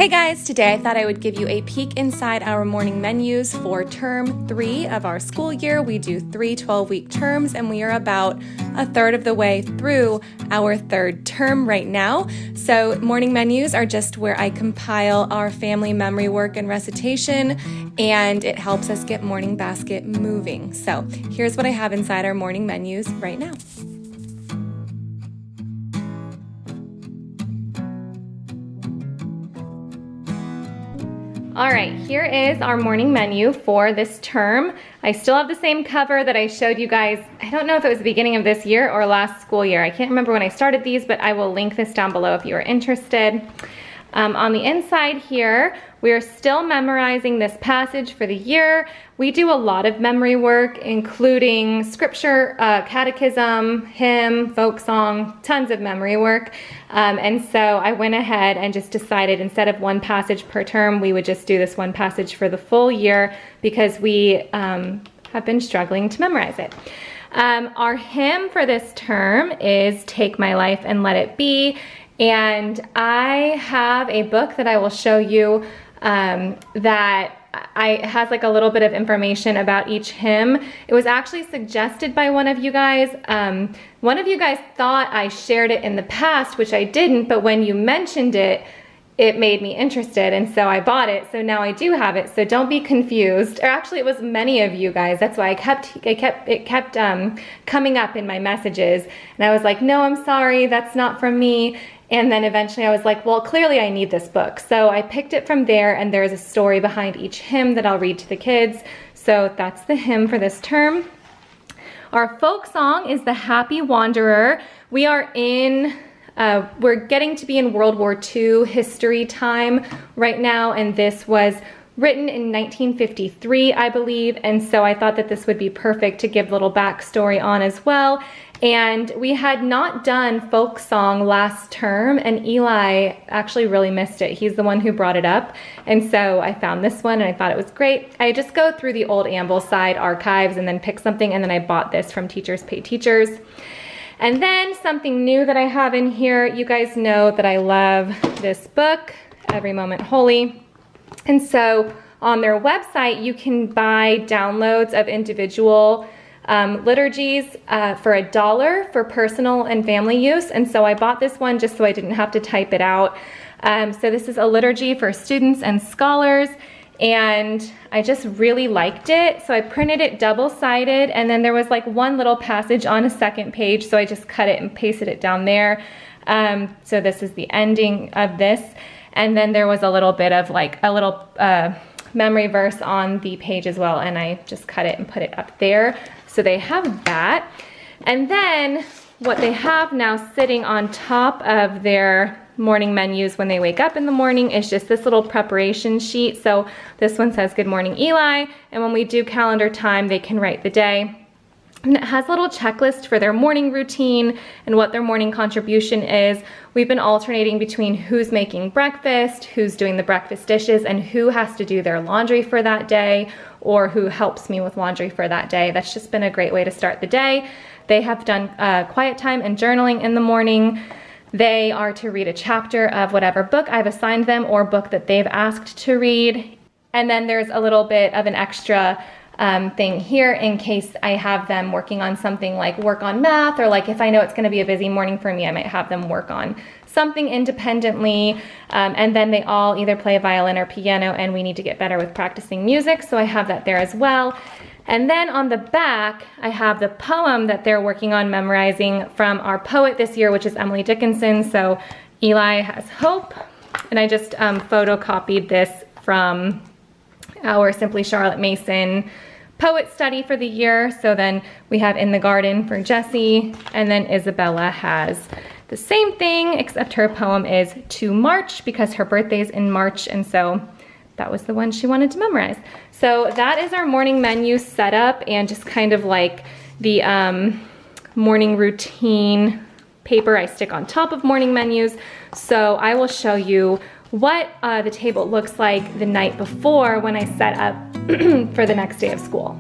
Hey guys, today I thought I would give you a peek inside our morning menus for term 3 of our school year. We do 3 12-week terms and we are about a third of the way through our third term right now. So morning menus are just where I compile our family memory work and recitation, and it helps us get morning basket moving. So here's what I have inside our morning menus right now. All right, here is our morning menu for this term. I still have the same cover that I showed you guys. I don't know if it was the beginning of this year or last school year. I can't remember when I started these, but I will link this down below if you are interested. On the inside here, we are still memorizing this passage for the year. We do a lot of memory work, including scripture, catechism, hymn, folk song, tons of memory work. And so I went ahead and just decided instead of one passage per term, we would just do this one passage for the full year because we have been struggling to memorize it. Our hymn for this term is Take My Life and Let It Be. And I have a book that I will show you that has like a little bit of information about each hymn. It was actually suggested by one of you guys. One of you guys thought I shared it in the past, which I didn't, but when you mentioned it, it made me interested, and so I bought it. So now I do have it, so don't be confused. Or actually it was many of you guys. That's why it kept coming up in my messages. And I was like, no, I'm sorry, that's not from me. And then eventually I was like, well, clearly I need this book. So I picked it from there, and there's a story behind each hymn that I'll read to the kids. So that's the hymn for this term. Our folk song is The Happy Wanderer. We are we're getting to be in World War II history time right now, and this was written in 1953, I believe, and so I thought that this would be perfect to give a little backstory on as well. And we had not done folk song last term, and Eli actually really missed it. He's the one who brought it up, and so I found this one and I thought it was great. I just go through the old Ambleside archives and then pick something, and then I bought this from Teachers Pay Teachers. And then something new that I have in here, you guys know that I love this book, Every Moment Holy. And so on their website, you can buy downloads of individual liturgies for $1 for personal and family use. And so I bought this one just so I didn't have to type it out. So this is a liturgy for students and scholars, and I just really liked it. So I printed it double-sided, and then there was like one little passage on a second page, so I just cut it and pasted it down there. So this is the ending of this. And then there was a little bit of like a little memory verse on the page as well, and I just cut it and put it up there. So they have that. And then what they have now sitting on top of their morning menus when they wake up in the morning is just this little preparation sheet. So this one says, Good morning, Eli. And when we do calendar time, they can write the day. And it has a little checklist for their morning routine and what their morning contribution is. We've been alternating between who's making breakfast, who's doing the breakfast dishes, and who has to do their laundry for that day, or who helps me with laundry for that day. That's just been a great way to start the day. They have done quiet time and journaling in the morning. They are to read a chapter of whatever book I've assigned them or book that they've asked to read. And then there's a little bit of an extra thing here in case I have them working on something like work on math, or like if I know it's going to be a busy morning for me, I might have them work on something independently. And then they all either play violin or piano, and we need to get better with practicing music, so I have that there as well. And then on the back, I have the poem that they're working on memorizing from our poet this year, which is Emily Dickinson. So Eli has hope. And I just photocopied this from our Simply Charlotte Mason poet study for the year. So then we have In the Garden for Jessie, and then Isabella has the same thing, except her poem is To March because her birthday's in March, and so that was the one she wanted to memorize. So that is our morning menu setup, and just kind of like the morning routine paper I stick on top of morning menus. So I will show you what the table looks like the night before when I set up for the next day of school.